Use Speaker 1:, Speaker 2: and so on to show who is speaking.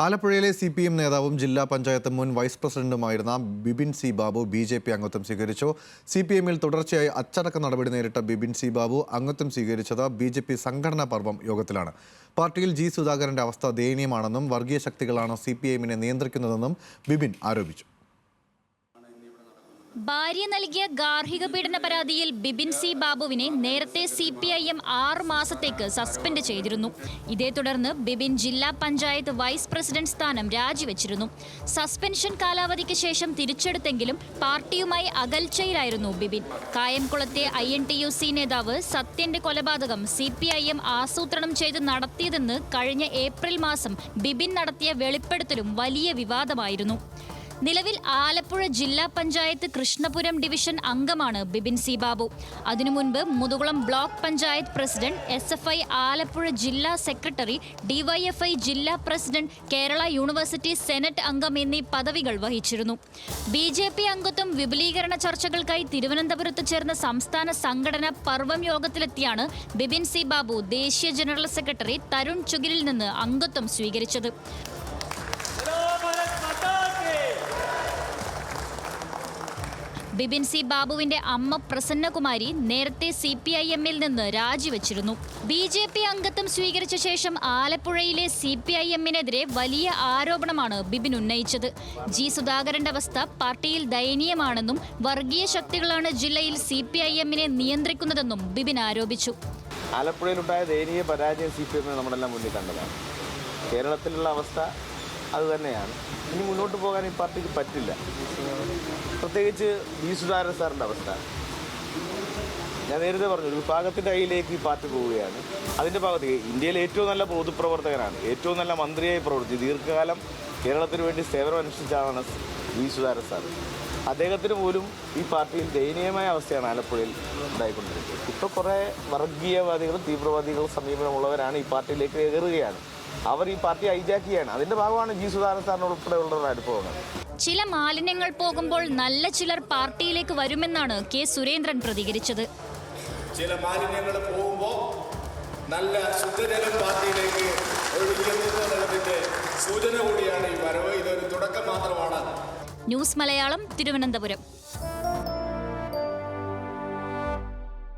Speaker 1: ആലപ്പുഴയിലെ CPM നേതാവും ജില്ലാ പഞ്ചായത്ത് മുൻ വൈസ് പ്രസിഡന്റുമായിരുന്ന ബിബിൻ സി ബാബു BJP അംഗത്വം സ്വീകരിച്ചു. CPMൽ തുടർച്ചയായി അച്ചടക്ക നടപടി നേരിട്ട ബിബിൻ സി ബാബു അംഗത്വം സ്വീകരിച്ചത് BJP സംഘടനാ പർവം യോഗത്തിലാണ്. പാർട്ടിയിൽ G സുധാകരന്റെ അവസ്ഥ ദയനീയമാണെന്നും വർഗീയ ശക്തികളാണ് CPMനെ നിയന്ത്രിക്കുന്നതെന്നും ബിബിൻ ആരോപിച്ചു.
Speaker 2: ഭാര്യ നൽകിയ ഗാർഹിക പീഡന പരാതിയിൽ ബിബിൻ സി ബാബുവിനെ നേരത്തെ CPIM 6 മാസത്തേക്ക് സസ്പെൻഡ് ചെയ്തിരുന്നു. ഇതേ തുടർന്ന് ബിബിൻ ജില്ലാ പഞ്ചായത്ത് വൈസ് പ്രസിഡന്റ് സ്ഥാനം രാജിവെച്ചിരുന്നു. സസ്പെൻഷൻ കാലാവധിക്ക് ശേഷം തിരിച്ചെടുത്തെങ്കിലും പാർട്ടിയുമായി അകൽച്ചയിലായിരുന്നു ബിബിൻ. കായംകുളത്തെ INTUC നേതാവ് സത്യന്റെ കൊലപാതകം CPIM ആസൂത്രണം ചെയ്ത് നടത്തിയതെന്ന് കഴിഞ്ഞ ഏപ്രിൽ മാസം ബിബിൻ നടത്തിയ വെളിപ്പെടുത്തലും വലിയ വിവാദമായിരുന്നു. നിലവിൽ ആലപ്പുഴ ജില്ലാ പഞ്ചായത്ത് കൃഷ്ണപുരം ഡിവിഷൻ അംഗമാണ് ബിബിൻ സി ബാബു. അതിനു മുൻപ് Muthukulam block panchayat president, SFI Alappuzha ജില്ലാ സെക്രട്ടറി, DYFI ജില്ലാ പ്രസിഡന്റ്, കേരള യൂണിവേഴ്സിറ്റി സെനറ്റ് അംഗം എന്നീ പദവികൾ വഹിച്ചിരുന്നു. BJP അംഗത്വം വിപുലീകരണ ചർച്ചകൾക്കായി തിരുവനന്തപുരത്ത് ചേർന്ന സംസ്ഥാന സംഘടന പർവം യോഗത്തിലെത്തിയാണ് ബിബിൻ സി ബാബു ദേശീയ ജനറൽ സെക്രട്ടറി തരുൺ ചുഗിലിൽ നിന്ന് അംഗത്വം സ്വീകരിച്ചത്. ബിബിൻ സി ബാബുവിന്റെ അമ്മ പ്രസന്നകുമാരി നേരത്തെ CPIMൽ നിന്ന് രാജിവെച്ചിരുന്നു. BJP അംഗത്വം സ്വീകരിച്ച ശേഷം ആലപ്പുഴയിലെ CPIMനെതിരെ വലിയ ആരോപണമാണ് ബിബിൻ ഉന്നയിച്ചത്. G സുധാകരന്റെ അവസ്ഥ പാർട്ടിയിൽ ദയനീയമാണെന്നും വർഗീയ ശക്തികളാണ് ജില്ലയിൽ CPIMനെ നിയന്ത്രിക്കുന്നതെന്നും ബിബിൻ ആരോപിച്ചു.
Speaker 3: ആലപ്പുഴയിലുണ്ടായ ദയനീയ പരാജയം CPM നമ്മളെല്ലാം മുന്നിൽ കണ്ടതാണ്. കേരളത്തിലുള്ള അവസ്ഥ അതുതന്നെയാണ്. ഇനി മുന്നോട്ട് പോകാൻ ഈ പാർട്ടിക്ക് പറ്റില്ല. പ്രത്യേകിച്ച് G സുധാകരൻ സാറിൻ്റെ അവസ്ഥ ഞാൻ നേരത്തെ പറഞ്ഞു, ഒരു വിഭാഗത്തിൻ്റെ കയ്യിലേക്ക് ഈ പാർട്ടി പോവുകയാണ്. അതിൻ്റെ ഭാഗത്ത് ഇന്ത്യയിലെ ഏറ്റവും നല്ല പൊതുപ്രവർത്തകനാണ്, ഏറ്റവും നല്ല മന്ത്രിയായി പ്രവർത്തിച്ചു ദീർഘകാലം കേരളത്തിന് വേണ്ടി സേവനം അനുഷ്ഠിച്ചാണ് G സുധാകരൻ സാർ. അദ്ദേഹത്തിന് പോലും ഈ പാർട്ടിയിൽ ദയനീയമായ അവസ്ഥയാണ് ആലപ്പുഴയിൽ ഉണ്ടായിക്കൊണ്ടിരിക്കുന്നത്. ഇപ്പോൾ കുറേ വർഗീയവാദികളും തീവ്രവാദികളും സമീപനമുള്ളവരാണ് ഈ പാർട്ടിയിലേക്ക് കയറുകയാണ്. അവർ ഈ പാർട്ടി ഹൈജാക്ക് ചെയ്യാണ്. അതിൻ്റെ ഭാഗമാണ് G സുധാകരൻ സാറിന് ഉൾപ്പെടെയുള്ള അനുഭവങ്ങൾ.
Speaker 2: ചില മാലിന്യങ്ങൾ പോകുമ്പോൾ നല്ല ചിലർ പാർട്ടിയിലേക്ക് വരുമെന്നാണ് K സുരേന്ദ്രൻ പ്രതികരിച്ചത്.
Speaker 4: ചില മാലിന്യങ്ങൾ പോകുമ്പോൾ നല്ല ശുദ്ധജലം പാർട്ടിയിലേക്ക് ഒഴുകിയെത്തുന്നതിന്റെ സൂചന കൂടിയാണ് ഈ വരവ്. ഇതൊരു തുടക്കം മാത്രമാണ്.
Speaker 2: ന്യൂസ് മലയാളം, തിരുവനന്തപുരം.